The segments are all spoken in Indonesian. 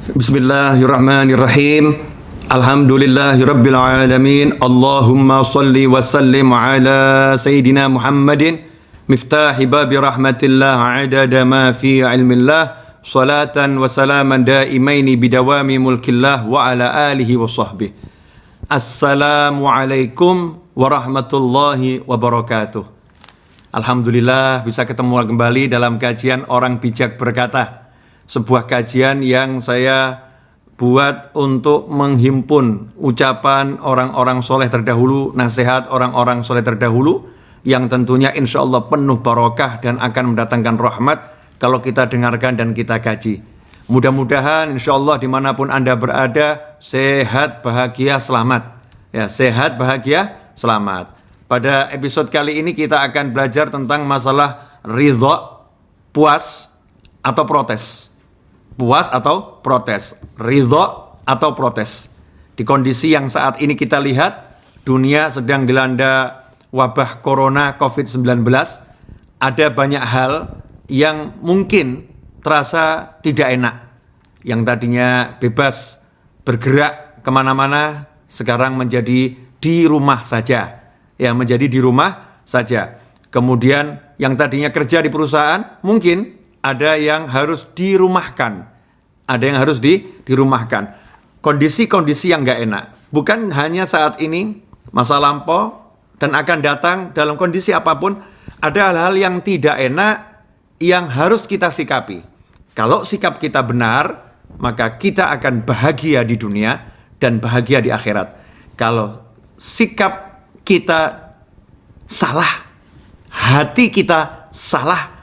Bismillahirrahmanirrahim. Alhamdulillahirabbil alamin. Allahumma shalli wa sallim ala sayidina Muhammadin miftahi babi rahmatillah adada ma fi ilmillah salatan wa salaman daimaini bidawami mulkillah wa ala alihi wa sahbihi. Assalamualaikum warahmatullahi wabarakatuh. Alhamdulillah bisa ketemu kembali dalam kajian Orang Bijak Berkata. Sebuah kajian yang saya buat untuk menghimpun ucapan orang-orang soleh terdahulu, nasihat orang-orang soleh terdahulu, yang tentunya insya Allah penuh barokah dan akan mendatangkan rahmat kalau kita dengarkan dan kita kaji. Mudah-mudahan insya Allah dimanapun Anda berada, sehat, bahagia, selamat. Ya, sehat, bahagia, selamat. Pada episode kali ini kita akan belajar tentang masalah ridho, puas atau protes. Puas atau protes, ridho atau protes. Di kondisi yang saat ini kita lihat, dunia sedang dilanda wabah corona COVID-19. Ada banyak hal yang mungkin terasa tidak enak. Yang tadinya bebas bergerak kemana-mana, sekarang menjadi di rumah saja. Ya, menjadi di rumah saja. Kemudian yang tadinya kerja di perusahaan, mungkin ada yang harus dirumahkan. Ada yang harus dirumahkan. Kondisi-kondisi yang nggak enak. Bukan hanya saat ini, masa lampau, dan akan datang dalam kondisi apapun, ada hal-hal yang tidak enak yang harus kita sikapi. Kalau sikap kita benar, maka kita akan bahagia di dunia dan bahagia di akhirat. Kalau sikap kita salah, hati kita salah,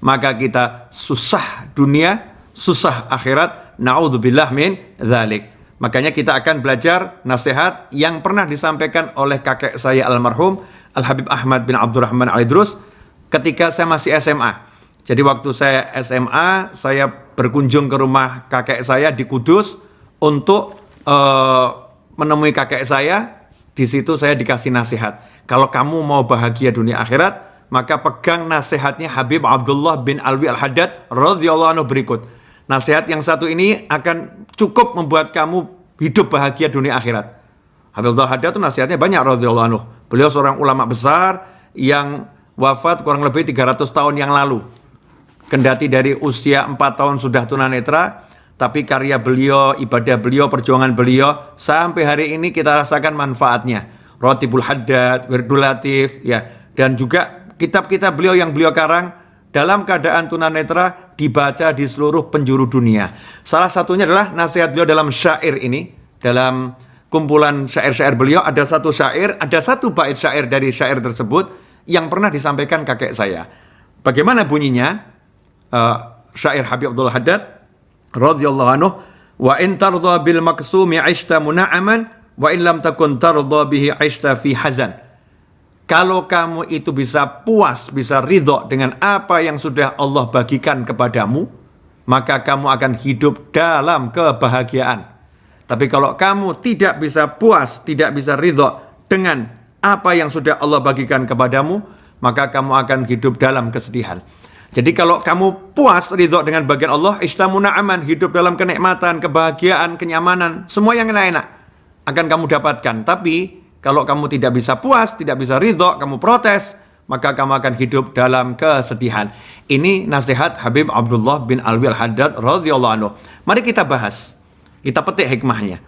maka kita susah dunia, susah akhirat. Na'udzubillah min dzalik. Makanya kita akan belajar nasihat yang pernah disampaikan oleh kakek saya almarhum Al-Habib Ahmad bin Abdurrahman Al-Idrus ketika saya masih SMA. Jadi waktu saya SMA, saya berkunjung ke rumah kakek saya di Kudus untuk menemui kakek saya. Di situ saya dikasih nasihat. Kalau kamu mau bahagia dunia akhirat, maka pegang nasihatnya Habib Abdullah bin Alwi Al-Haddad radhiyallahu anhu berikut. Nasihat yang satu ini akan cukup membuat kamu hidup bahagia dunia akhirat. Habib Abdullah Al-Haddad itu nasihatnya banyak radhiyallahu anhu. Beliau seorang ulama besar yang wafat kurang lebih 300 tahun yang lalu. Kendati dari usia 4 tahun sudah tunanetra, tapi karya beliau, ibadah beliau, perjuangan beliau sampai hari ini kita rasakan manfaatnya. Rotibul Haddad, Wirdul Latif, ya, dan juga kitab-kitab beliau yang beliau karang dalam keadaan tunanetra dibaca di seluruh penjuru dunia. Salah satunya adalah nasihat beliau dalam syair ini. Dalam kumpulan syair-syair beliau ada satu syair, ada satu bait syair dari syair tersebut yang pernah disampaikan kakek saya. Bagaimana bunyinya? Syair Habib Abdullah Haddad radhiyallahu anhu, wa in tardha bil maksumi 'ishta muna'aman wa in lam takun tardha bihi 'ishta fi hazan. Kalau kamu itu bisa puas, bisa ridho dengan apa yang sudah Allah bagikan kepadamu, maka kamu akan hidup dalam kebahagiaan. Tapi kalau kamu tidak bisa puas, tidak bisa ridho dengan apa yang sudah Allah bagikan kepadamu, maka kamu akan hidup dalam kesedihan. Jadi kalau kamu puas, ridho dengan bagian Allah, istamuna aman, hidup dalam kenikmatan, kebahagiaan, kenyamanan, semua yang enak-enak akan kamu dapatkan. Tapi kalau kamu tidak bisa puas, tidak bisa ridho, kamu protes, maka kamu akan hidup dalam kesedihan. Ini nasihat Habib Abdullah bin Alwi Al-Haddad radhiyallahu anhu. Mari kita bahas, kita petik hikmahnya.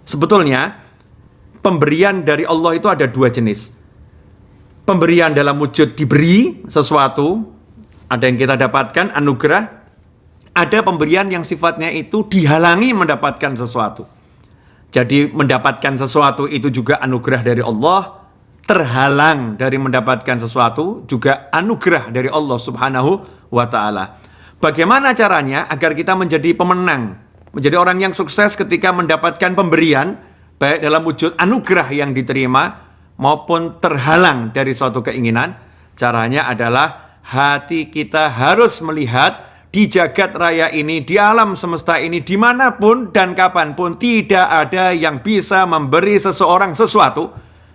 Sebetulnya pemberian dari Allah itu ada dua jenis. Pemberian dalam wujud diberi sesuatu, ada yang kita dapatkan, anugerah. Ada pemberian yang sifatnya itu dihalangi mendapatkan sesuatu. Jadi mendapatkan sesuatu itu juga anugerah dari Allah. Terhalang dari mendapatkan sesuatu juga anugerah dari Allah subhanahu wa ta'ala. Bagaimana caranya agar kita menjadi pemenang, menjadi orang yang sukses ketika mendapatkan pemberian, baik dalam wujud anugerah yang diterima maupun terhalang dari suatu keinginan? Caranya adalah hati kita harus melihat di jagat raya ini, di alam semesta ini, dimanapun dan kapanpun, tidak ada yang bisa memberi seseorang sesuatu,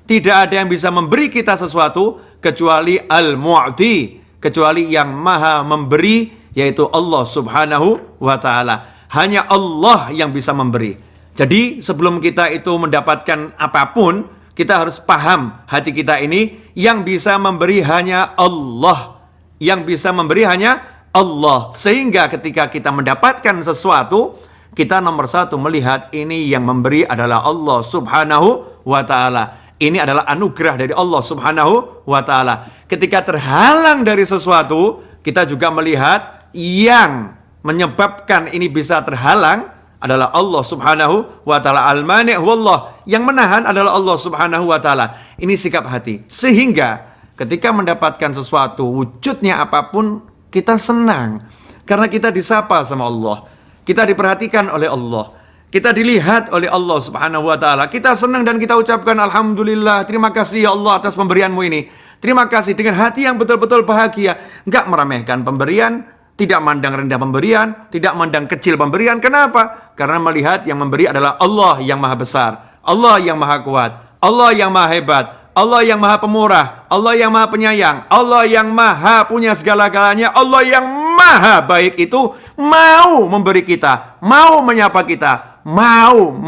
tidak ada yang bisa memberi kita sesuatu, kecuali Al-Mu'ti, kecuali yang maha memberi, yaitu Allah subhanahu wa ta'ala. Hanya Allah yang bisa memberi. Jadi sebelum kita itu mendapatkan apapun, kita harus paham hati kita ini yang bisa memberi hanya Allah. Yang bisa memberi hanya Allah. Sehingga ketika kita mendapatkan sesuatu, kita nomor satu melihat ini yang memberi adalah Allah subhanahu wa ta'ala. Ini adalah anugerah dari Allah subhanahu wa ta'ala. Ketika terhalang dari sesuatu, kita juga melihat yang menyebabkan ini bisa terhalang adalah Allah subhanahu wa ta'ala. Al-mani' wallah. Yang menahan adalah Allah subhanahu wa ta'ala. Ini sikap hati. Sehingga ketika mendapatkan sesuatu, wujudnya apapun, kita senang. Karena kita disapa sama Allah. Kita diperhatikan oleh Allah. Kita dilihat oleh Allah subhanahu wa ta'ala. Kita senang dan kita ucapkan alhamdulillah. Terima kasih ya Allah atas pemberianmu ini. Terima kasih dengan hati yang betul-betul bahagia. Enggak meremehkan pemberian. Tidak mandang rendah pemberian. Tidak mandang kecil pemberian. Kenapa? Karena melihat yang memberi adalah Allah yang maha besar. Allah yang maha kuat. Allah yang maha hebat. Allah yang maha pemurah. Allah yang maha penyayang. Allah yang maha punya segala-galanya. Allah yang maha baik itu mau memberi kita. Mau menyapa kita. Mau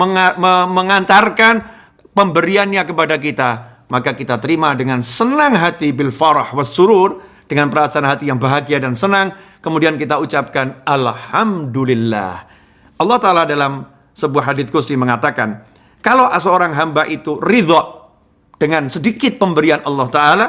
mengantarkan pemberiannya kepada kita, maka kita terima dengan senang hati, bil farah was surur, dengan perasaan hati yang bahagia dan senang. Kemudian kita ucapkan alhamdulillah. Allah Ta'ala dalam sebuah hadits qudsi mengatakan, kalau seorang hamba itu ridho dengan sedikit pemberian Allah Ta'ala,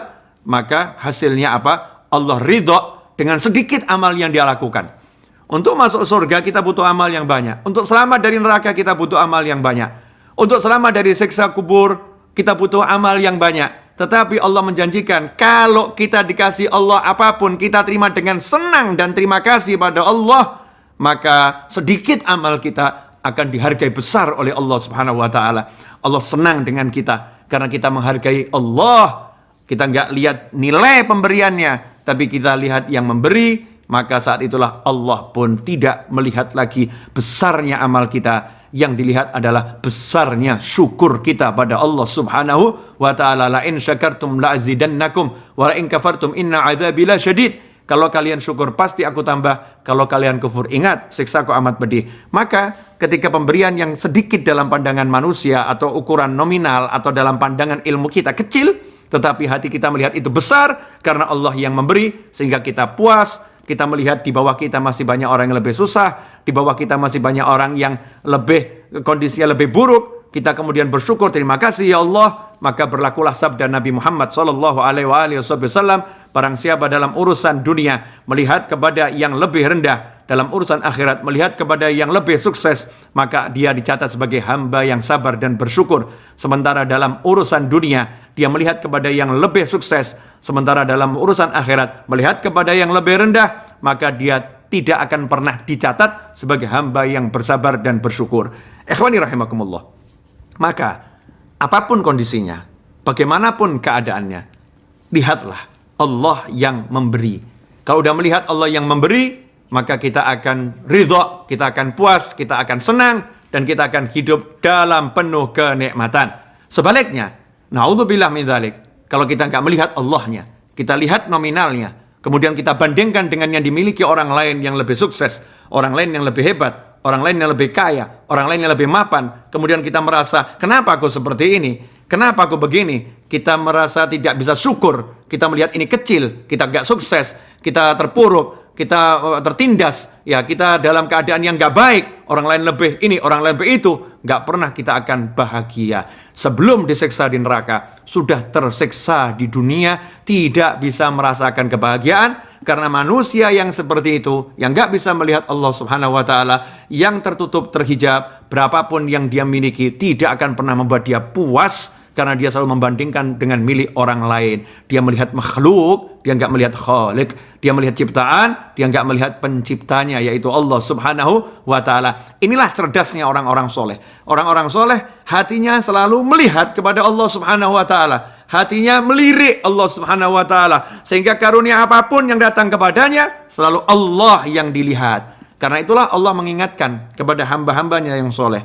maka hasilnya apa? Allah ridho dengan sedikit amal yang dia lakukan. Untuk masuk surga kita butuh amal yang banyak. Untuk selamat dari neraka kita butuh amal yang banyak. Untuk selamat dari siksa kubur kita butuh amal yang banyak. Tetapi Allah menjanjikan kalau kita dikasih Allah apapun, kita terima dengan senang dan terima kasih pada Allah, maka sedikit amal kita akan dihargai besar oleh Allah subhanahu wa ta'ala. Allah senang dengan kita karena kita menghargai Allah. Kita nggak lihat nilai pemberiannya, tapi kita lihat yang memberi. Maka saat itulah Allah pun tidak melihat lagi besarnya amal kita. Yang dilihat adalah besarnya syukur kita pada Allah subhanahu wa ta'ala. La in syakartum la azidannakum wa la in kafartum inna adzabi la syadid. Kalau kalian syukur pasti aku tambah. Kalau kalian kufur ingat siksaku amat pedih. Maka ketika pemberian yang sedikit dalam pandangan manusia atau ukuran nominal atau dalam pandangan ilmu kita kecil, tetapi hati kita melihat itu besar karena Allah yang memberi, sehingga kita puas. Kita melihat di bawah kita masih banyak orang yang lebih susah, di bawah kita masih banyak orang yang lebih kondisinya lebih buruk. Kita kemudian bersyukur, terima kasih ya Allah. Maka berlakulah sabda Nabi Muhammad SAW, barang siapa dalam urusan dunia melihat kepada yang lebih rendah, dalam urusan akhirat melihat kepada yang lebih sukses, maka dia dicatat sebagai hamba yang sabar dan bersyukur. Sementara dalam urusan dunia dia melihat kepada yang lebih sukses, sementara dalam urusan akhirat melihat kepada yang lebih rendah, maka dia tidak akan pernah dicatat sebagai hamba yang bersabar dan bersyukur. Ikhwani rahimakumullah. Maka apapun kondisinya, bagaimanapun keadaannya, lihatlah Allah yang memberi. Kalau udah melihat Allah yang memberi, maka kita akan ridho, kita akan puas, kita akan senang, dan kita akan hidup dalam penuh kenikmatan. Sebaliknya, naudzubillah min dzalik, kalau kita nggak melihat Allahnya, kita lihat nominalnya, kemudian kita bandingkan dengan yang dimiliki orang lain yang lebih sukses, orang lain yang lebih hebat, orang lain yang lebih kaya, orang lain yang lebih mapan, kemudian kita merasa, kenapa aku seperti ini? Kenapa aku begini? Kita merasa tidak bisa syukur, kita melihat ini kecil, kita nggak sukses, kita terpuruk, kita tertindas, ya kita dalam keadaan yang nggak baik, orang lain lebih ini, orang lain lebih itu, nggak pernah kita akan bahagia. Sebelum disiksa di neraka, sudah tersiksa di dunia, tidak bisa merasakan kebahagiaan, karena manusia yang seperti itu, yang nggak bisa melihat Allah subhanahu wa ta'ala, yang tertutup, terhijab, berapapun yang dia miliki, tidak akan pernah membuat dia puas, karena dia selalu membandingkan dengan milik orang lain. Dia melihat makhluk, dia nggak melihat khalik. Dia melihat ciptaan, dia nggak melihat penciptanya, yaitu Allah subhanahu wa ta'ala. Inilah cerdasnya orang-orang soleh. Orang-orang soleh hatinya selalu melihat kepada Allah subhanahu wa ta'ala. Hatinya melirik Allah subhanahu wa ta'ala. Sehingga karunia apapun yang datang kepadanya, selalu Allah yang dilihat. Karena itulah Allah mengingatkan kepada hamba-hambanya yang soleh.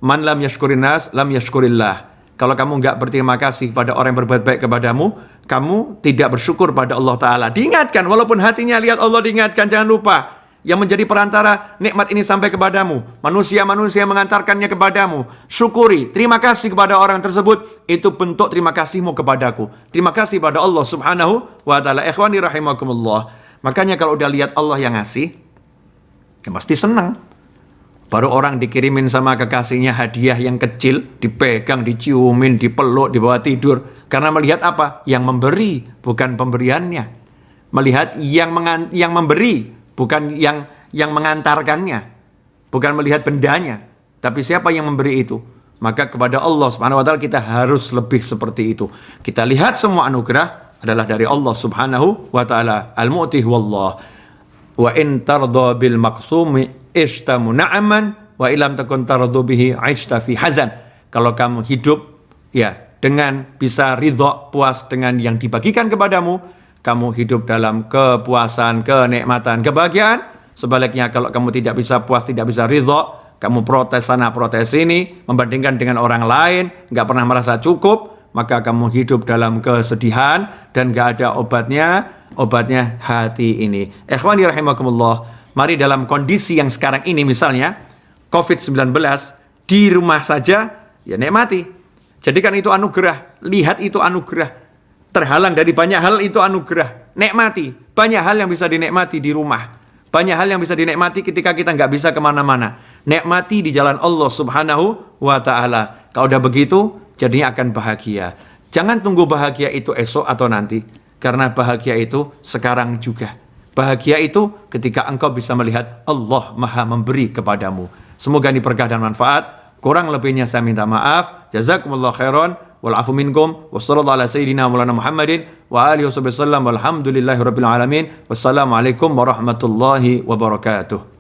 Man lam yashkurin nas, lam yashkurillah. Kalau kamu nggak berterima kasih pada orang yang berbuat baik kepadamu, kamu tidak bersyukur pada Allah Ta'ala. Diingatkan, walaupun hatinya lihat Allah diingatkan, jangan lupa. yang menjadi perantara nikmat ini sampai kepadamu. Manusia-manusia mengantarkannya kepadamu. Syukuri, terima kasih kepada orang tersebut. Itu bentuk terima kasihmu kepadaku. Terima kasih pada Allah subhanahu wa ta'ala. Ikhwani rahimakumullah. Makanya kalau udah lihat Allah yang ngasih, ya pasti senang. Baru orang dikirimin sama kekasihnya hadiah yang kecil, dipegang, diciumin, dipeluk, dibawa tidur. Karena melihat apa? Yang memberi, bukan pemberiannya. Melihat yang memberi, bukan yang mengantarkannya. Bukan melihat bendanya. Tapi siapa yang memberi itu? Maka kepada Allah subhanahu wa ta'ala kita harus lebih seperti itu. Kita lihat semua anugerah adalah dari Allah subhanahu wa ta'ala. Al-mu'tih wallah. Wa in tarda bil maqsumi ishtamu na'aman wa ilam takun tardu bihi aishta fi hazan. Kalau kamu hidup ya dengan bisa ridha, puas dengan yang dibagikan kepadamu, kamu hidup dalam kepuasan, kenikmatan, kebahagiaan. Sebaliknya kalau kamu tidak bisa puas, tidak bisa ridha, kamu protes sana protes sini, membandingkan dengan orang lain, nggak pernah merasa cukup, maka kamu hidup dalam kesedihan dan nggak ada obatnya hati ini. Ikhwani rahimakumullah. Mari dalam kondisi yang sekarang ini misalnya COVID-19 di rumah saja ya nikmati. Jadikan itu anugerah, lihat itu anugerah. Terhalang dari banyak hal itu anugerah. Nikmati, banyak hal yang bisa dinikmati di rumah. Banyak hal yang bisa dinikmati ketika kita nggak bisa kemana-mana. Nikmati di jalan Allah subhanahu wa ta'ala. Kalau udah begitu, jadinya akan bahagia. Jangan tunggu bahagia itu esok atau nanti. Karena bahagia itu sekarang juga. Bahagia itu ketika engkau bisa melihat Allah maha memberi kepadamu. Semoga ini berkah dan manfaat. Kurang lebihnya saya minta maaf. Jazakumullah khairan. Wal'afu minkum. Wassallallahu ala sayyidina maulana Muhammadin. Wa alihi wa sallam. Walhamdulillahi rabbil alamin. Wassalamualaikum warahmatullahi wabarakatuh.